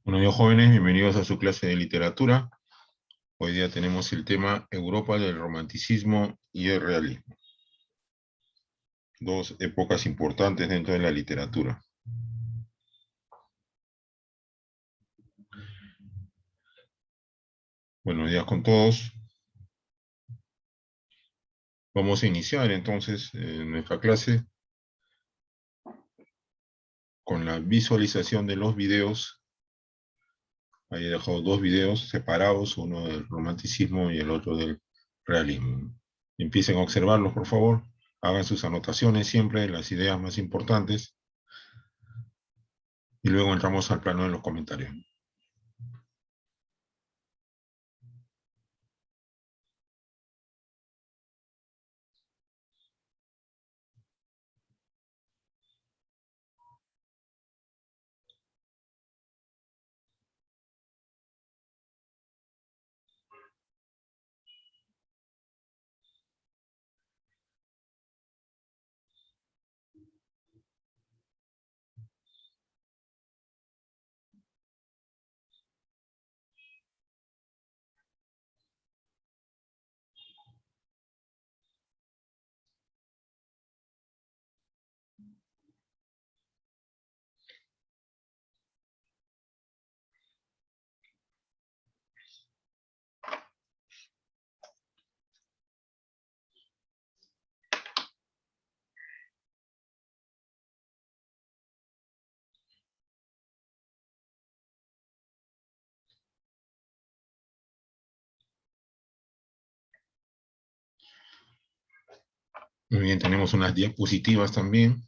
Buenos días, jóvenes, bienvenidos a su clase de literatura. Hoy día tenemos el tema Europa del Romanticismo y el Realismo. Dos épocas importantes dentro de la literatura. Buenos días con todos. Vamos a iniciar entonces nuestra clase con la visualización de los videos. Ahí he dejado dos videos separados, uno del romanticismo y el otro del realismo. Empiecen a observarlos, por favor. Hagan sus anotaciones siempre de las ideas más importantes. Y luego entramos al plano de los comentarios. Muy bien, tenemos unas diapositivas también.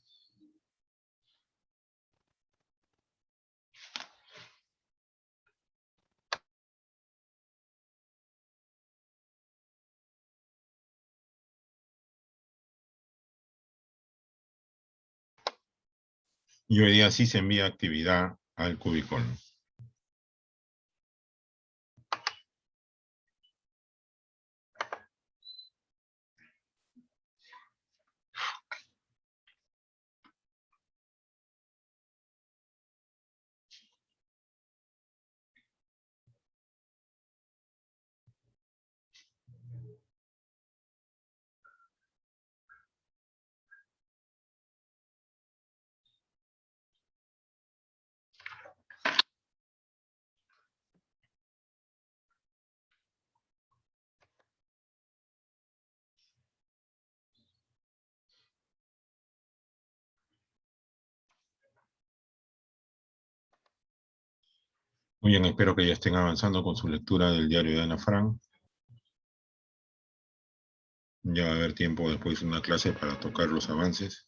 Y hoy día sí se envía actividad al cubículo. Muy bien, espero que ya estén avanzando con su lectura del diario de Ana Frank. Ya va a haber tiempo después de una clase para tocar los avances.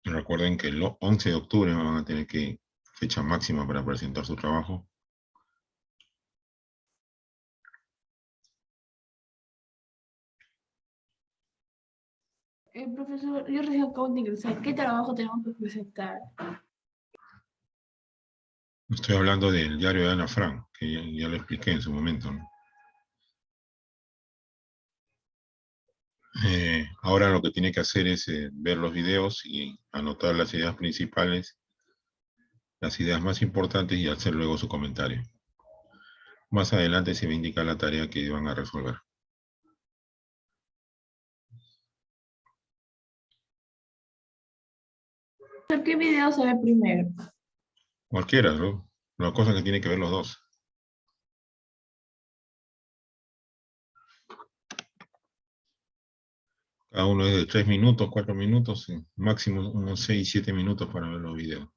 Recuerden que el 11 de octubre van a tener fecha máxima para presentar su trabajo. Profesor, yo recién acabo de ingresar. ¿Qué trabajo tenemos que presentar? Estoy hablando del diario de Ana Frank, que ya lo expliqué en su momento, ¿no? Ahora lo que tiene que hacer es ver los videos y anotar las ideas principales, las ideas más importantes y hacer luego su comentario. Más adelante se va a indicar la tarea que van a resolver. ¿Qué video se ve primero? Cualquiera, ¿no? La cosa que tiene que ver los dos. Cada uno es de 3 minutos, 4 minutos, máximo unos 6, 7 minutos para ver los videos.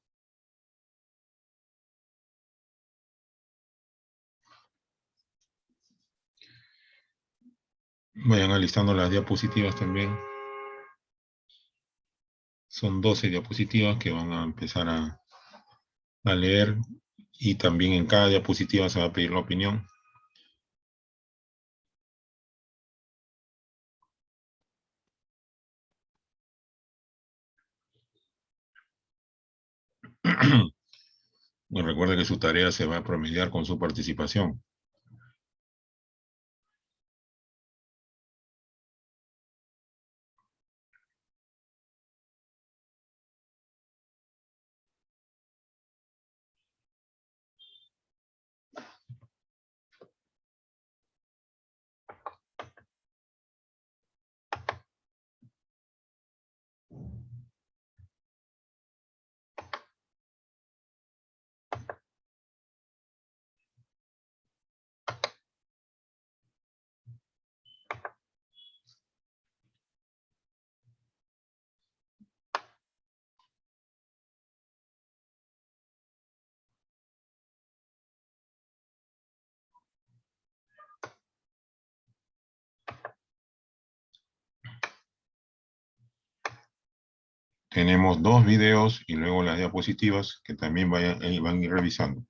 Vayan alistando las diapositivas también. Son 12 diapositivas que van a empezar a leer y también en cada diapositiva se va a pedir la opinión. Recuerde que su tarea se va a promediar con su participación. Tenemos 2 videos y luego las diapositivas que también van a ir revisando.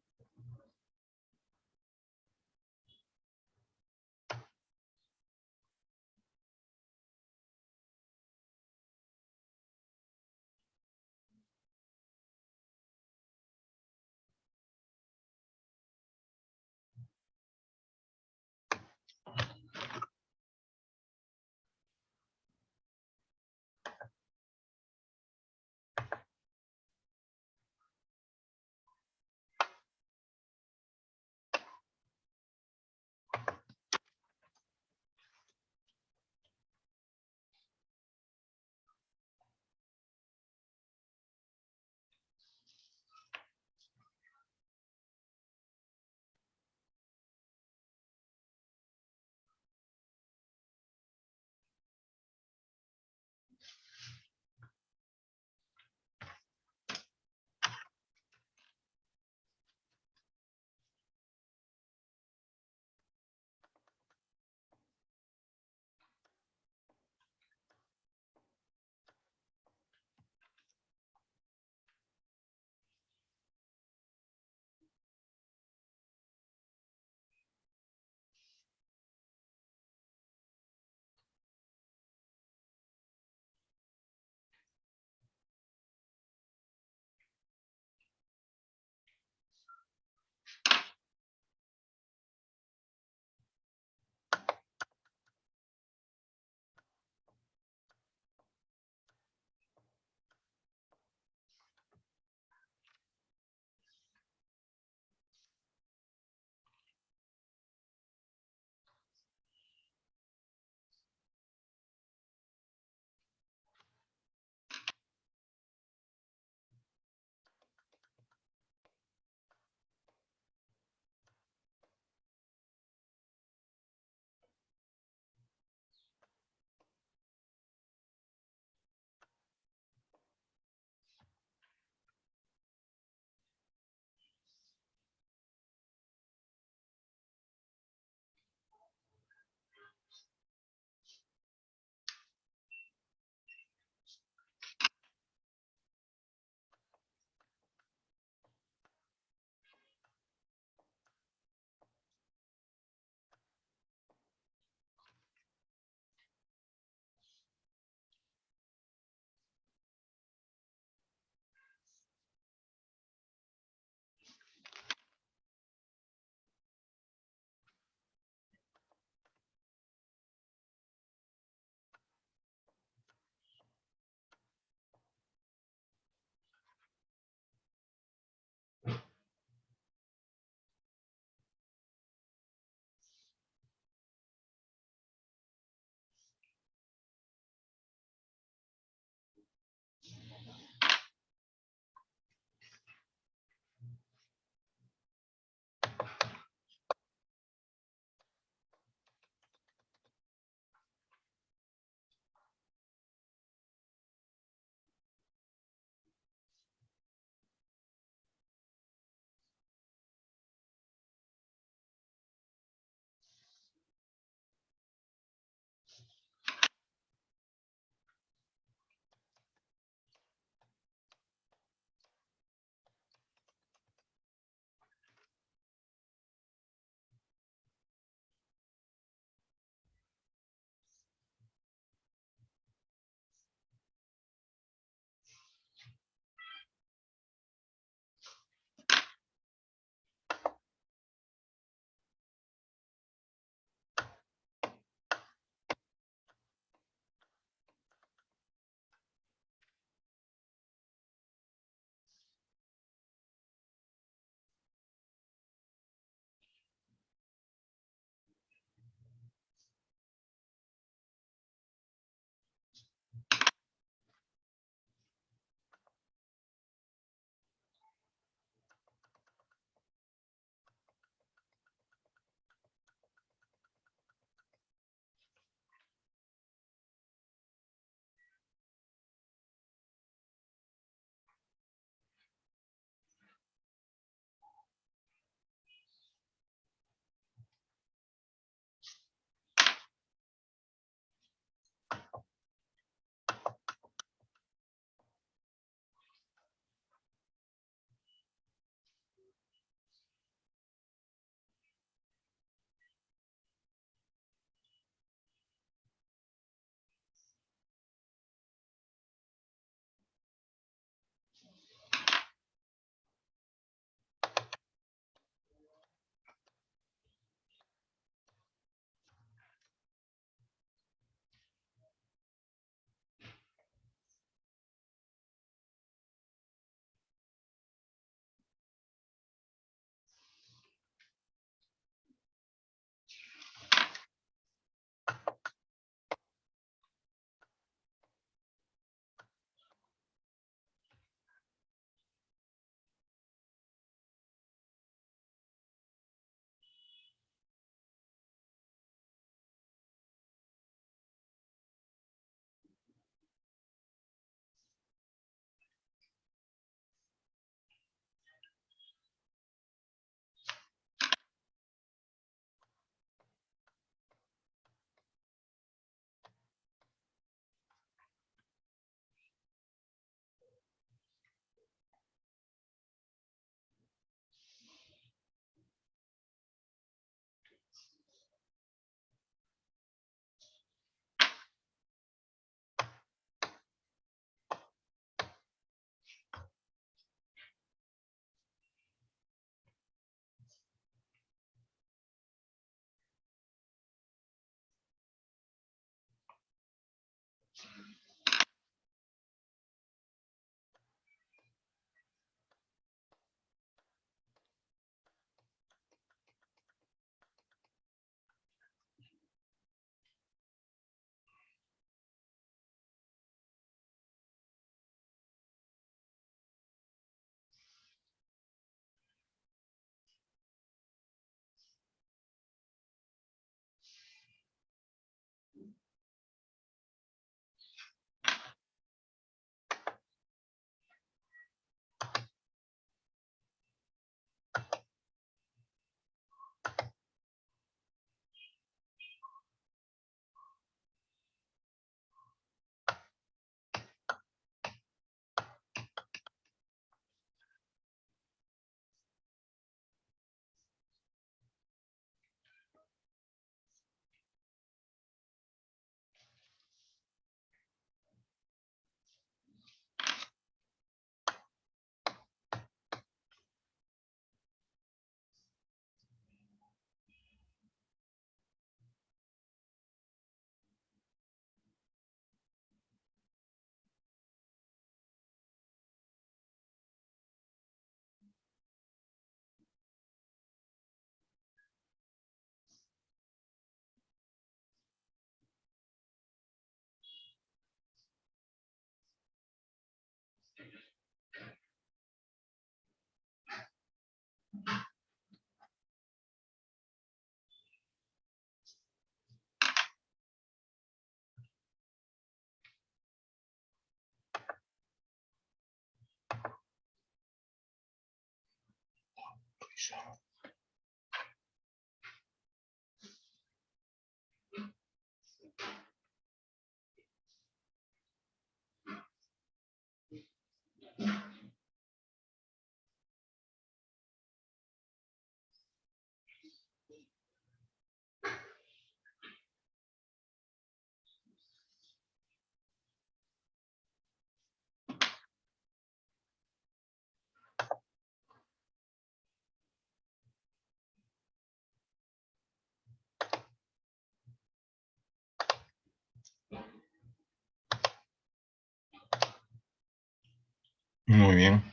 Muy bien.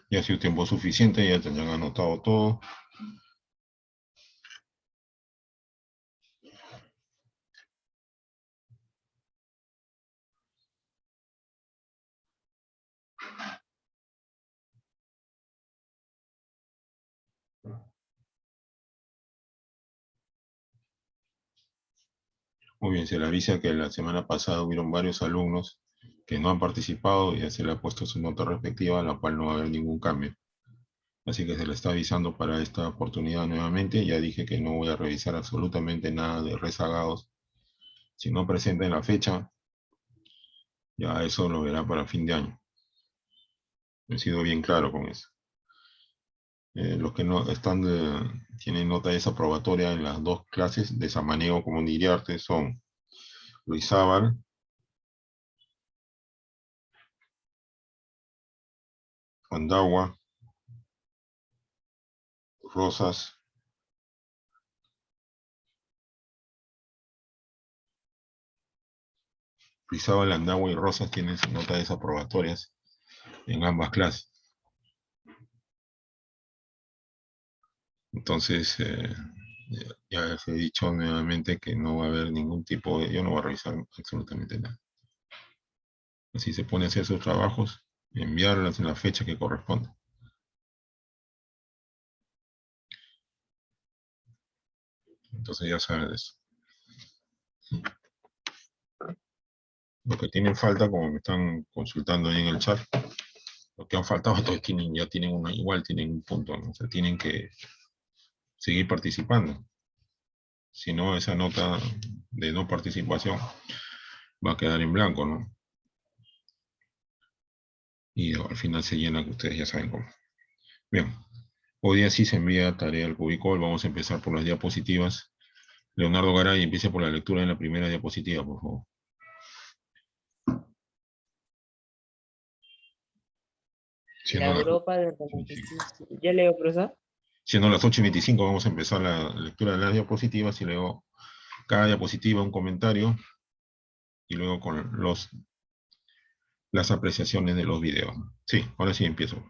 Ya ha sido tiempo suficiente, ya tendrán anotado todo. Muy bien, se le avisa que la semana pasada hubieron varios alumnos que no han participado y ya se le ha puesto su nota respectiva, a la cual no va a haber ningún cambio. Así que se le está avisando para esta oportunidad nuevamente. Ya dije que no voy a revisar absolutamente nada de rezagados. Si no presenten la fecha, ya eso lo verá para fin de año. He sido bien claro con eso. Los que no están tienen nota desaprobatoria en las dos clases de Samaniego Común de Iriarte son Luizábal, Andagua, Rosas, Luizábal, Andagua y Rosas tienen sus notas desaprobatorias en ambas clases. Entonces, ya les he dicho nuevamente que no va a haber ningún tipo de... Yo no voy a revisar absolutamente nada. Así se pone a hacer sus trabajos, enviarlos en la fecha que corresponde. Entonces ya saben de eso. Lo que tienen falta, como me están consultando ahí en el chat, lo que han faltado, todos ya tienen una, igual tienen un punto, ¿no? O sea, tienen que seguir participando. Si no, esa nota de no participación va a quedar en blanco, ¿no? Y al final se llena, que ustedes ya saben cómo. Bien, hoy día sí se envía tarea al Cubicol. Vamos a empezar por las diapositivas. Leonardo Garay, empiece por la lectura de la primera diapositiva, por favor. La Siendo las Europa del 8:25. romanticismo. ¿Ya leo, profesor? Siendo las 8:25, vamos a empezar la lectura de las diapositivas y luego cada diapositiva un comentario y luego con las apreciaciones de los videos. Sí, ahora sí empiezo.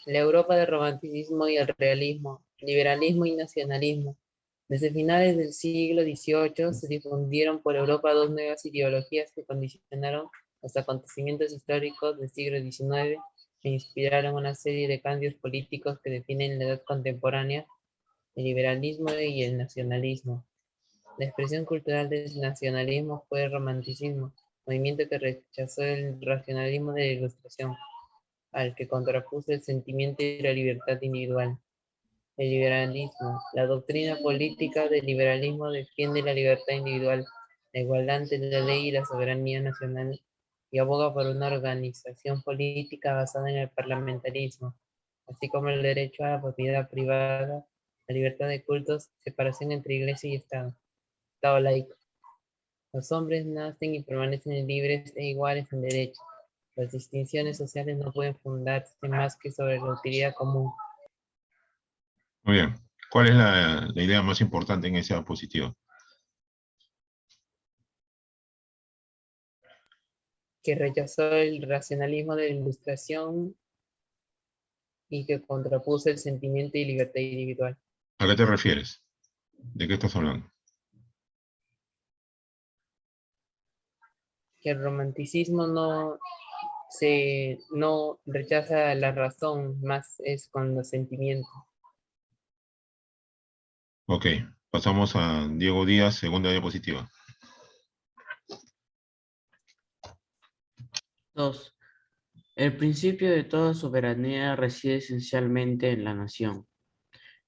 La Europa del romanticismo y el realismo, liberalismo y nacionalismo. Desde finales del siglo XVIII se difundieron por Europa dos nuevas ideologías que condicionaron los acontecimientos históricos del siglo XIX e inspiraron una serie de cambios políticos que definen la edad contemporánea, el liberalismo y el nacionalismo. La expresión cultural del nacionalismo fue el romanticismo, movimiento que rechazó el racionalismo de la Ilustración, al que contrapuso el sentimiento y la libertad individual. El liberalismo. La doctrina política del liberalismo defiende la libertad individual, la igualdad ante la ley y la soberanía nacional, y aboga por una organización política basada en el parlamentarismo, así como el derecho a la propiedad privada, la libertad de cultos, separación entre iglesia y Estado, Estado laico. Los hombres nacen y permanecen libres e iguales en derechos. Las distinciones sociales no pueden fundarse más que sobre la utilidad común. Muy bien. ¿Cuál es la idea más importante en esa diapositiva? Que rechazó el racionalismo de la Ilustración y que contrapuso el sentimiento y libertad individual. ¿A qué te refieres? ¿De qué estás hablando? Que el romanticismo no rechaza la razón, más es con los sentimientos. Ok, pasamos a Diego Díaz, segunda diapositiva. 2. El principio de toda soberanía reside esencialmente en la nación.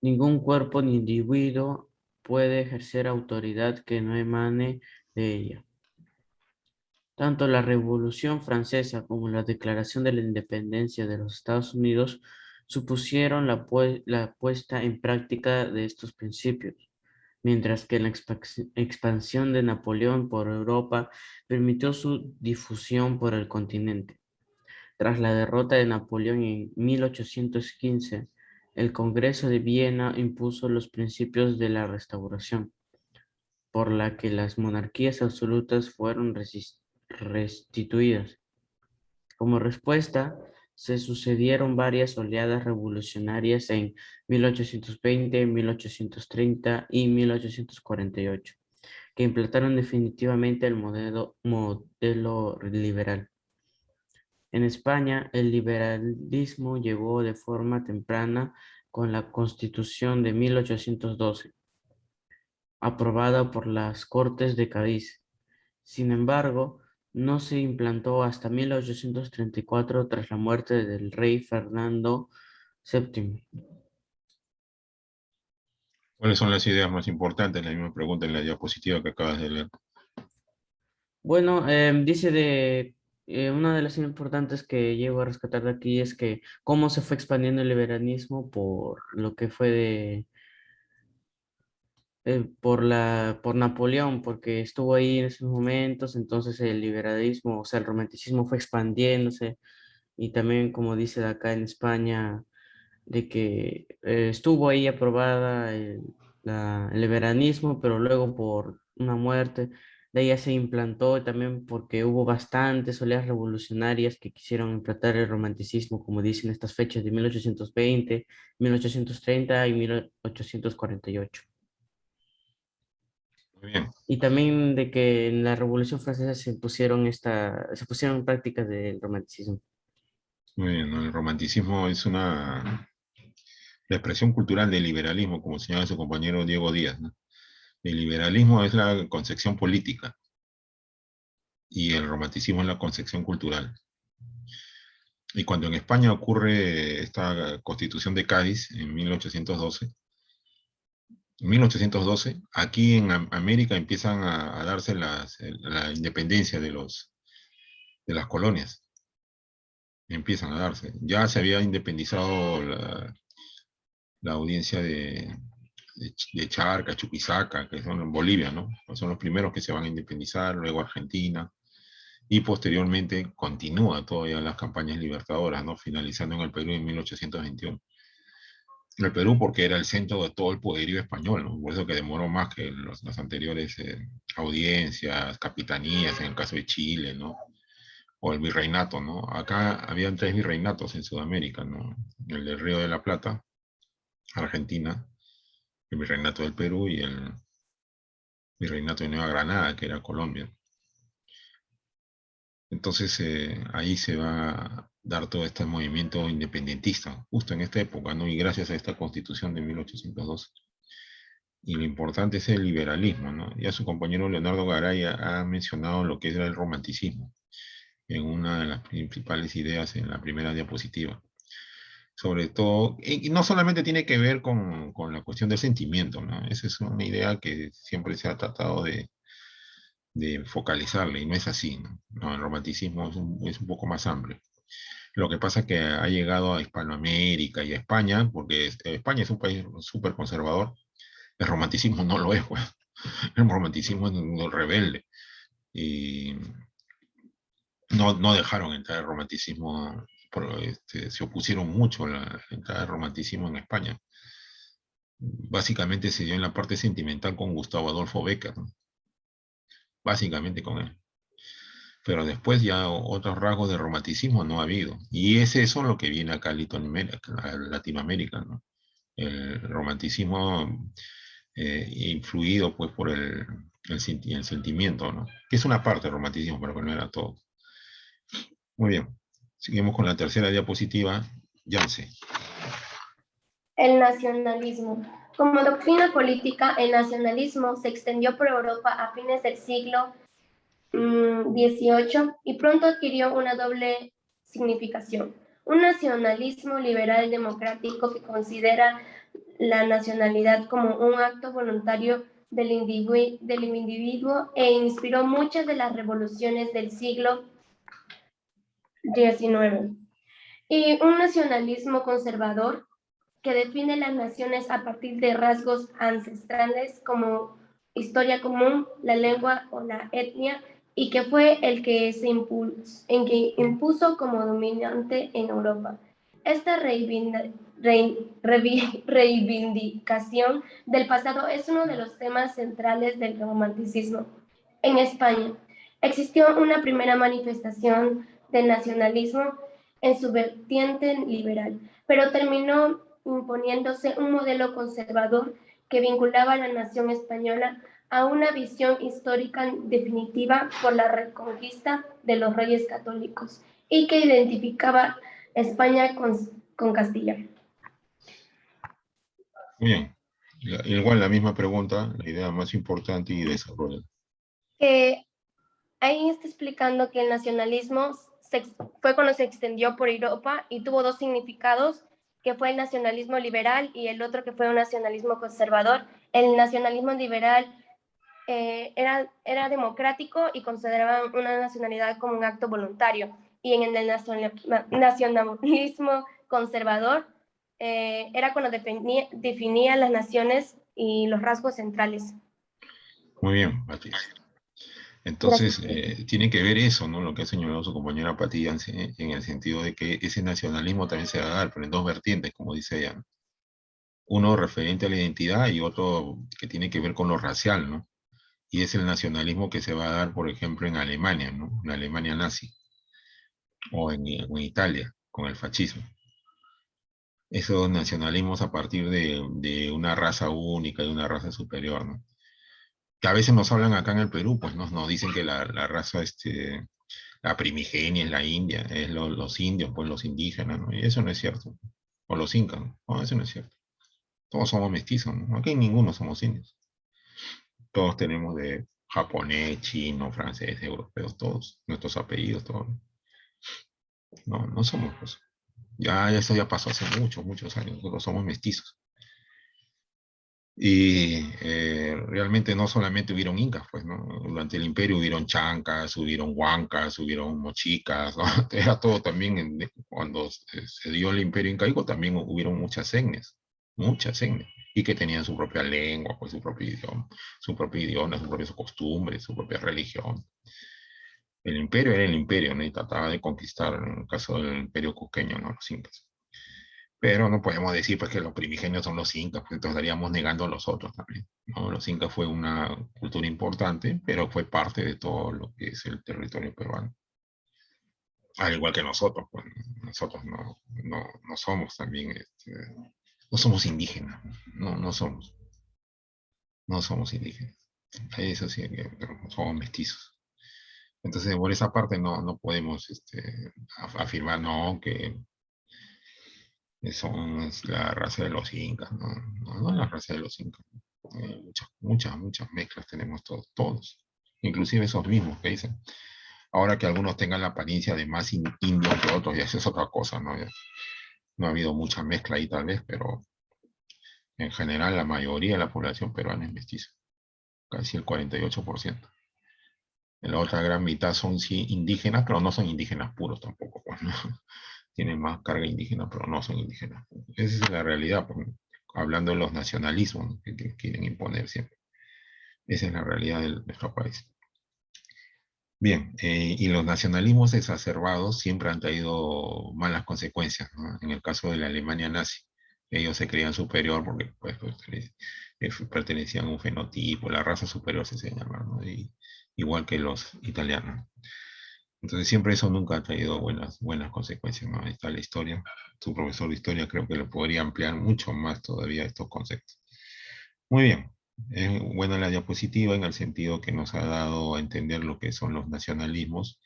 Ningún cuerpo ni individuo puede ejercer autoridad que no emane de ella. Tanto la Revolución Francesa como la Declaración de la Independencia de los Estados Unidos supusieron la puesta en práctica de estos principios, mientras que la expansión de Napoleón por Europa permitió su difusión por el continente. Tras la derrota de Napoleón en 1815, el Congreso de Viena impuso los principios de la Restauración, por la que las monarquías absolutas fueron restituidas. Como respuesta, se sucedieron varias oleadas revolucionarias en 1820, 1830 y 1848, que implantaron definitivamente el modelo liberal. En España, el liberalismo llegó de forma temprana con la Constitución de 1812, aprobada por las Cortes de Cádiz. Sin embargo, no se implantó hasta 1834 tras la muerte del rey Fernando VII. ¿Cuáles son las ideas más importantes? La misma pregunta en la diapositiva que acabas de leer. Bueno, dice una de las importantes que llego a rescatar de aquí es que cómo se fue expandiendo el liberalismo por lo que fue por Napoleón, porque estuvo ahí en esos momentos, entonces el liberalismo, o sea, el romanticismo fue expandiéndose y también, como dice de acá en España, de que estuvo ahí aprobada el liberanismo, pero luego por una muerte, de ahí ya se implantó y también porque hubo bastantes oleadas revolucionarias que quisieron implantar el romanticismo, como dicen estas fechas de 1820, 1830 y 1848. Muy bien, Y también de que en la Revolución Francesa se pusieron en prácticas del romanticismo. muy bien, ¿no? El romanticismo es la expresión cultural del liberalismo, como señala su compañero Diego Díaz, ¿no? El liberalismo es la concepción política y el romanticismo es la concepción cultural. Y cuando en España ocurre esta Constitución de Cádiz en 1812, aquí en América empiezan a darse la independencia de las colonias. Empiezan a darse. Ya se había independizado la audiencia de Charcas, Chuquisaca, que son en Bolivia, ¿no? Son los primeros que se van a independizar, luego Argentina, y posteriormente continúa todavía las campañas libertadoras, ¿no? Finalizando en el Perú en 1821. El Perú porque era el centro de todo el poderío español, ¿no? Por eso que demoró más que las anteriores audiencias, capitanías, en el caso de Chile, ¿no? O el virreinato, ¿no? Acá habían 3 virreinatos en Sudamérica, ¿no? El del Río de la Plata, Argentina, el virreinato del Perú y el virreinato de Nueva Granada, que era Colombia. Entonces ahí se va a dar todo este movimiento independentista, justo en esta época, ¿no? Y gracias a esta constitución de 1812. Y lo importante es el liberalismo, ¿no? Ya su compañero Leonardo Garay ha mencionado lo que era el romanticismo en una de las principales ideas en la primera diapositiva. Sobre todo, y no solamente tiene que ver con la cuestión del sentimiento, ¿no? Esa es una idea que siempre se ha tratado de focalizarle, y no es así, ¿no? No, el romanticismo es un poco más amplio. Lo que pasa es que ha llegado a Hispanoamérica y a España, porque España es un país súper conservador, el romanticismo no lo es, pues. El romanticismo es un rebelde, y no dejaron entrar el romanticismo, se opusieron mucho a la entrada del romanticismo en España. Básicamente se dio en la parte sentimental con Gustavo Adolfo Bécquer, ¿no? Básicamente con él. Pero después ya otros rasgos de romanticismo no ha habido. Y es eso lo que viene acá a Latinoamérica, ¿no? El romanticismo influido pues por el sentimiento, ¿no? Que es una parte del romanticismo, pero que no era todo. Muy bien. Seguimos con la tercera diapositiva. Yance. El nacionalismo. Como doctrina política, el nacionalismo se extendió por Europa a fines del siglo XVIII y pronto adquirió una doble significación. Un nacionalismo liberal democrático que considera la nacionalidad como un acto voluntario del individuo e inspiró muchas de las revoluciones del siglo XIX. Y un nacionalismo conservador que define las naciones a partir de rasgos ancestrales como historia común, la lengua o la etnia, y que fue el que impuso como dominante en Europa. Esta reivindicación del pasado es uno de los temas centrales del romanticismo. En España existió una primera manifestación del nacionalismo en su vertiente liberal, pero terminó imponiéndose un modelo conservador que vinculaba a la nación española a una visión histórica definitiva por la reconquista de los reyes católicos y que identificaba España con Castilla. Muy bien. Igual la misma pregunta, la idea más importante y desarrollo. Ahí está explicando que el nacionalismo fue cuando se extendió por Europa y tuvo dos significados, que fue el nacionalismo liberal y el otro que fue un nacionalismo conservador. El nacionalismo liberal era democrático y consideraban una nacionalidad como un acto voluntario. Y en el nacionalismo conservador era cuando definía las naciones y los rasgos centrales. Muy bien, Patricia. Entonces, tiene que ver eso, ¿no? Lo que ha señalado su compañera Pati Yance, en el sentido de que ese nacionalismo también se va a dar, pero en dos vertientes, como dice ella, ¿no? Uno referente a la identidad y otro que tiene que ver con lo racial, ¿no? Y es el nacionalismo que se va a dar, por ejemplo, en Alemania, ¿no? En la Alemania nazi, o en Italia, con el fascismo. Esos nacionalismos a partir de una raza única, de una raza superior, ¿no? Que a veces nos hablan acá en el Perú, pues nos dicen que la raza, la primigenia es la India, es los indios, pues los indígenas, ¿no? Y eso no es cierto. O los incas, ¿no? No, eso no es cierto. Todos somos mestizos, ¿no? Aquí ninguno somos indios. Todos tenemos de japonés, chino, francés, europeos, todos. Nuestros apellidos, todos. No, no somos, pues. Ya eso ya pasó hace muchos, muchos años. Nosotros somos mestizos. Y realmente no solamente hubieron incas, pues, ¿no? Durante el imperio hubieron chancas, hubieron huancas, hubieron mochicas, ¿no? Era todo también, cuando se dio el imperio incaico también hubieron muchas etnias, y que tenían su propia lengua, pues su propio idioma, sus propias costumbres, su propia religión. El imperio era el imperio, ¿no? Y trataba de conquistar, en el caso del imperio cusqueño, ¿no? Los incas. Pero no podemos decir pues, que los primigenios son los incas, pues entonces estaríamos negando a los otros también, ¿no? Los incas fue una cultura importante, pero fue parte de todo lo que es el territorio peruano. Al igual que nosotros, pues nosotros no somos también, no somos indígenas, no somos indígenas. Eso sí, somos mestizos. Entonces, por esa parte no podemos afirmar, no, que son la raza de los incas, no la raza de los incas. Muchas mezclas tenemos todos, inclusive esos mismos que dicen. Ahora que algunos tengan la apariencia de más indios que otros, ya eso es otra cosa, ¿no? No ha habido mucha mezcla ahí tal vez, pero en general la mayoría de la población peruana es mestiza, casi el 48%. La otra gran mitad son sí indígenas, pero no son indígenas puros tampoco, pues, ¿no? Tienen más carga indígena, pero no son indígenas. Esa es la realidad, pues, hablando de los nacionalismos, ¿no? que quieren imponer siempre. Esa es la realidad de nuestro país. Bien, y los nacionalismos exacerbados siempre han traído malas consecuencias, ¿no? En el caso de la Alemania nazi, ellos se creían superior porque pues, pertenecían a un fenotipo, la raza superior se llama, ¿no? Igual que los italianos. Entonces siempre eso nunca ha traído buenas consecuencias, ¿no? Ahí está la historia. Su profesor de historia creo que le podría ampliar mucho más todavía estos conceptos. Muy bien. Es buena la diapositiva en el sentido que nos ha dado a entender lo que son los nacionalismos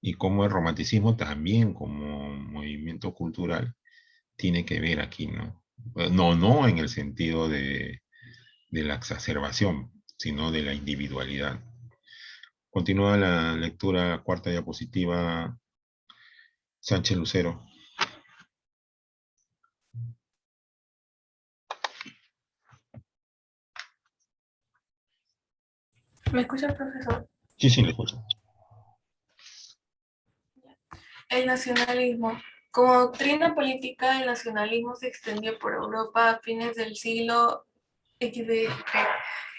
y cómo el romanticismo también como movimiento cultural tiene que ver aquí, ¿no? No en el sentido de la exacerbación, sino de la individualidad. Continúa la lectura, cuarta diapositiva. Sánchez Lucero. ¿Me escucha, profesor? Sí, sí, le escucho. El nacionalismo. Como doctrina política, el nacionalismo se extendió por Europa a fines del siglo XX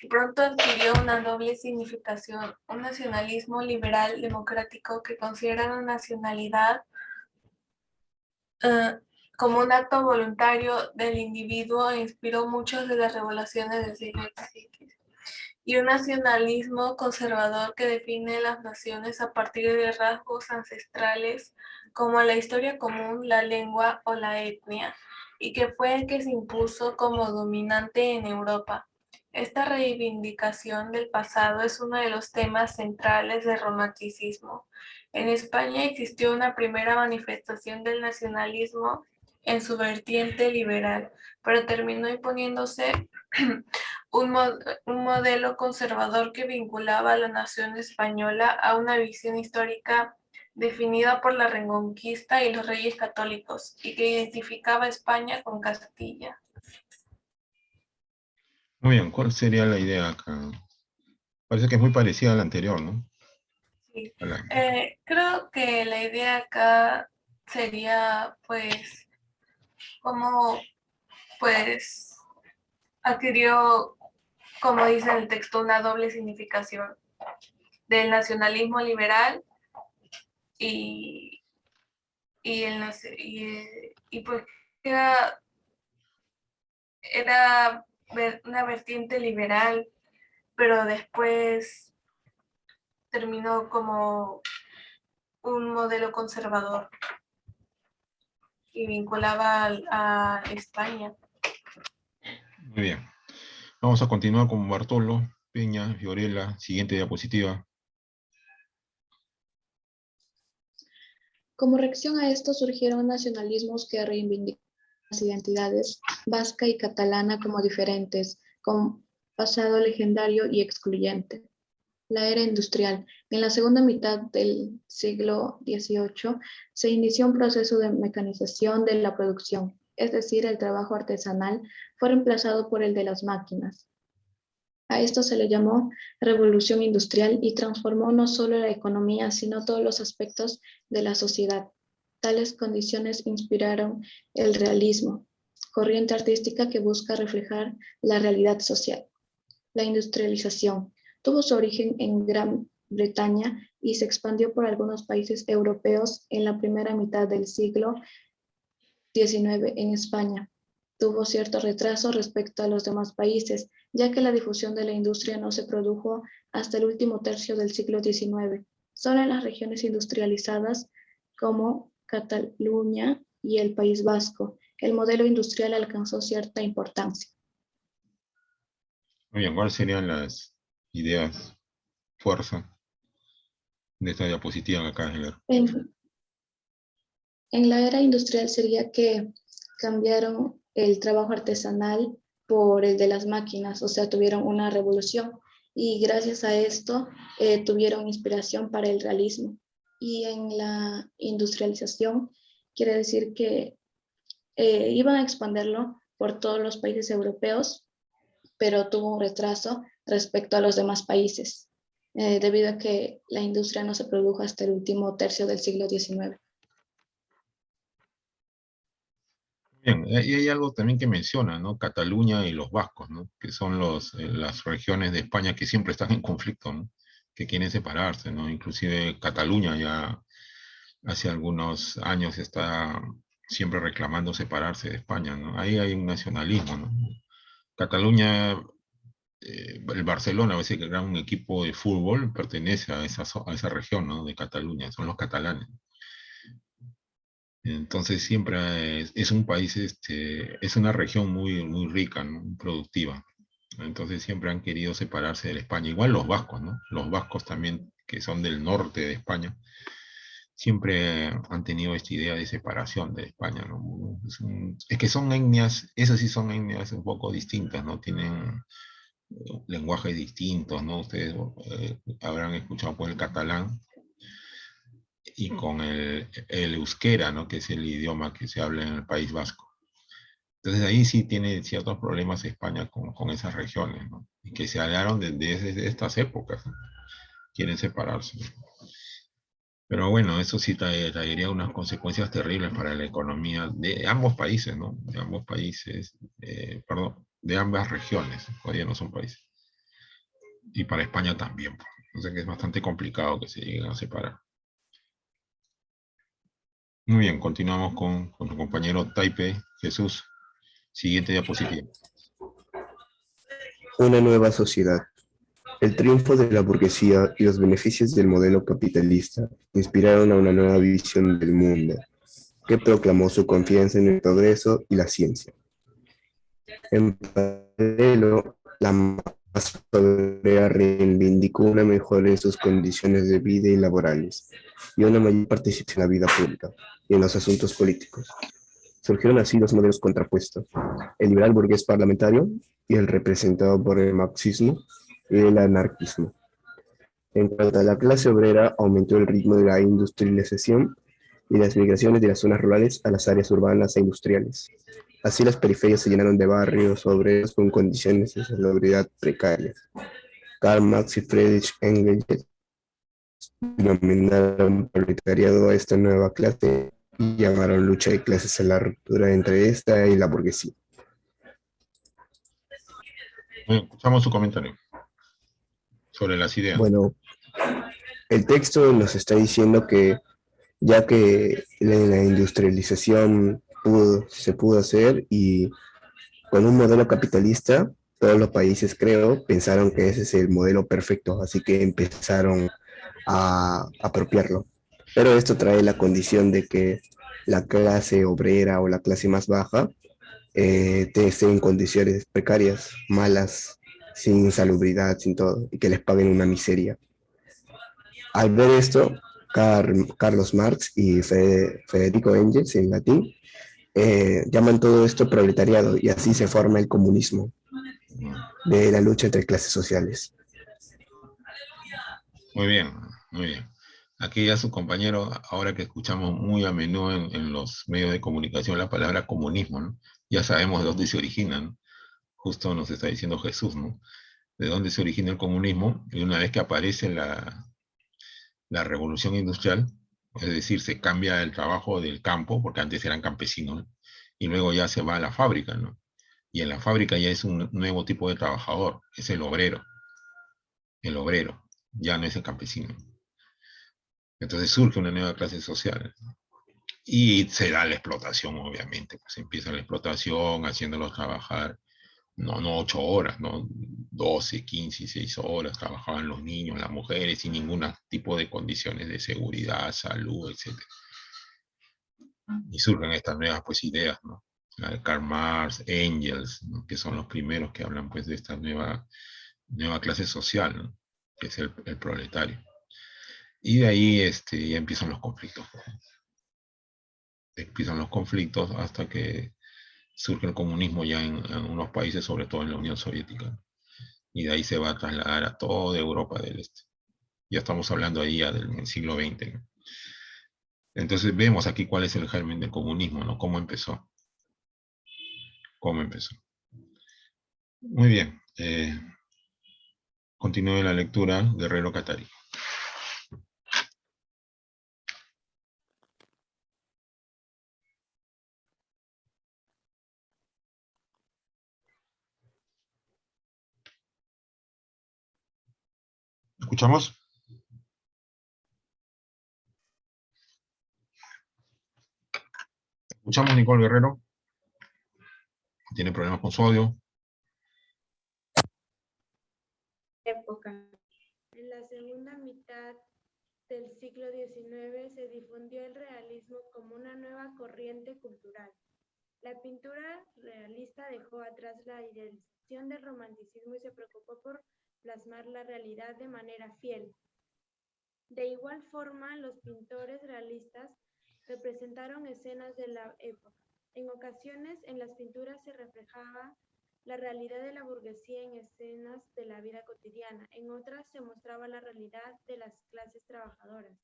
y pronto adquirió una doble significación: un nacionalismo liberal democrático que considera la nacionalidad como un acto voluntario del individuo e inspiró muchas de las revoluciones del siglo XX. Y un nacionalismo conservador que define las naciones a partir de rasgos ancestrales como la historia común, la lengua o la etnia, y que fue el que se impuso como dominante en Europa. Esta reivindicación del pasado es uno de los temas centrales del romanticismo. En España existió una primera manifestación del nacionalismo en su vertiente liberal, pero terminó imponiéndose un modelo conservador que vinculaba a la nación española a una visión histórica definida por la Reconquista y los reyes católicos, y que identificaba a España con Castilla. Muy bien, ¿cuál sería la idea acá? Parece que es muy parecida a la anterior, ¿no? Sí. A la- Creo que la idea acá sería, pues, cómo, pues, adquirió, como dice el texto, una doble significación del nacionalismo liberal y, y pues era una vertiente liberal, pero después terminó como un modelo conservador y vinculaba a España. Muy bien. Vamos a continuar con Bartolo, Peña, Fiorella. Siguiente diapositiva. Como reacción a esto surgieron nacionalismos que reivindicaban las identidades vasca y catalana como diferentes, con pasado legendario y excluyente. La era industrial. En la segunda mitad del siglo XVIII se inició un proceso de mecanización de la producción, es decir, el trabajo artesanal fue reemplazado por el de las máquinas. A esto se le llamó revolución industrial y transformó no solo la economía, sino todos los aspectos de la sociedad. Tales condiciones inspiraron el realismo, corriente artística que busca reflejar la realidad social. La industrialización tuvo su origen en Gran Bretaña y se expandió por algunos países europeos en la primera mitad del siglo XIX en España. Tuvo cierto retraso respecto a los demás países, ya que la difusión de la industria no se produjo hasta el último tercio del siglo XIX, solo en las regiones industrializadas como Cataluña y el País Vasco. El modelo industrial alcanzó cierta importancia. Muy bien, ¿cuáles serían las ideas, fuerza de esta diapositiva que acabas de leer? En la era industrial sería que cambiaron el trabajo artesanal por el de las máquinas, o sea, tuvieron una revolución y gracias a esto tuvieron inspiración para el realismo. Y en la industrialización quiere decir que iban a expandirlo por todos los países europeos, pero tuvo un retraso respecto a los demás países, debido a que la industria no se produjo hasta el último tercio del siglo XIX. Bien, y hay algo también que menciona, ¿no? Cataluña y los vascos, ¿no? Que son las regiones de España que siempre están en conflicto, ¿no? Que quieren separarse, ¿no? Inclusive Cataluña ya hace algunos años está siempre reclamando separarse de España, ¿no? Ahí hay un nacionalismo, ¿no? Cataluña, el Barcelona, a veces que era un equipo de fútbol, pertenece a esa región, ¿no? De Cataluña, son los catalanes. Entonces siempre es un país, es una región muy, muy rica, ¿no? Muy productiva. Entonces siempre han querido separarse de España. Igual los vascos, ¿no? Los vascos también, que son del norte de España, siempre han tenido esta idea de separación de España, ¿no? Es que son etnias, esas sí son etnias un poco distintas, ¿no? Tienen lenguajes distintos, ¿no? Ustedes habrán escuchado por el catalán. y con el euskera, ¿no? Que es el idioma que se habla en el País Vasco. Entonces ahí sí tiene ciertos problemas España con esas regiones, ¿no? Y que se hablaron desde estas épocas, ¿no? Quieren separarse. Pero bueno, eso sí traería unas consecuencias terribles para la economía de ambos países, ¿no? De ambos países, perdón, de ambas regiones, todavía no son países. Y para España también, pues. O sea que es bastante complicado que se lleguen a separar. Muy bien, continuamos con tu compañero Taipe, Jesús. Siguiente diapositiva. Una nueva sociedad. El triunfo de la burguesía y los beneficios del modelo capitalista inspiraron a una nueva visión del mundo, que proclamó su confianza en el progreso y la ciencia. En paralelo, la masa obrera reivindicó una mejora en sus condiciones de vida y laborales, y una mayor participación en la vida pública y en los asuntos políticos. Surgieron así dos modelos contrapuestos, el liberal burgués parlamentario y el representado por el marxismo y el anarquismo. En cuanto a la clase obrera, aumentó el ritmo de la industrialización y las migraciones de las zonas rurales a las áreas urbanas e industriales. Así las periferias se llenaron de barrios obreros con condiciones de salubridad precarias. Karl Marx y Friedrich Engels denominaron proletariado a esta nueva clase y llamaron lucha de clases a la ruptura entre esta y la burguesía. Escuchamos su comentario sobre las ideas. Bueno, el texto nos está diciendo que ya que la industrialización se pudo hacer y con un modelo capitalista, todos los países, creo, pensaron que ese es el modelo perfecto, así que empezaron a apropiarlo. Pero esto trae la condición de que la clase obrera o la clase más baja esté en condiciones precarias, malas, sin salubridad, sin todo, y que les paguen una miseria. Al ver esto, Carlos Marx y Federico Engels, en latín, llaman todo esto proletariado y así se forma el comunismo de la lucha entre clases sociales. Muy bien, muy bien. Aquí ya su compañero, ahora que escuchamos muy a menudo en los medios de comunicación la palabra comunismo, ¿no? Ya sabemos de dónde se origina, ¿no? Justo nos está diciendo Jesús, ¿no? De dónde se origina el comunismo, y una vez que aparece la revolución industrial, es decir, se cambia el trabajo del campo, porque antes eran campesinos, ¿no? Y luego ya se va a la fábrica, ¿no? Y en la fábrica ya es un nuevo tipo de trabajador, es el obrero, ya no es el campesino. Entonces surge una nueva clase social, ¿no? Y se da la explotación, obviamente, pues empieza la explotación haciéndolos trabajar, no 8 horas, ¿no? 12, 15, 6 horas trabajaban los niños, las mujeres, sin ningún tipo de condiciones de seguridad, salud, etc. Y surgen estas nuevas, pues, ideas, ¿no? La de Karl Marx, Engels, ¿no? Que son los primeros que hablan, pues, de esta nueva clase social, ¿no? Que es el proletario. Y de ahí ya empiezan los conflictos, pues. Empiezan los conflictos hasta que surge el comunismo ya en unos países, sobre todo en la Unión Soviética. Y de ahí se va a trasladar a toda Europa del Este. Ya estamos hablando ahí ya del siglo XX, ¿no? Entonces vemos aquí cuál es el germen del comunismo, ¿no? Cómo empezó. Cómo empezó. Muy bien. Continúe la lectura, Guerrero Catari. ¿Escuchamos? ¿Escuchamos, Nicole Guerrero? ¿Tiene problemas con su audio? Época. En la segunda mitad del siglo XIX se difundió el realismo como una nueva corriente cultural. La pintura realista dejó atrás la idealización del romanticismo y se preocupó por plasmar la realidad de manera fiel. De igual forma, los pintores realistas representaron escenas de la época. En ocasiones, en las pinturas se reflejaba la realidad de la burguesía en escenas de la vida cotidiana. En otras se mostraba la realidad de las clases trabajadoras.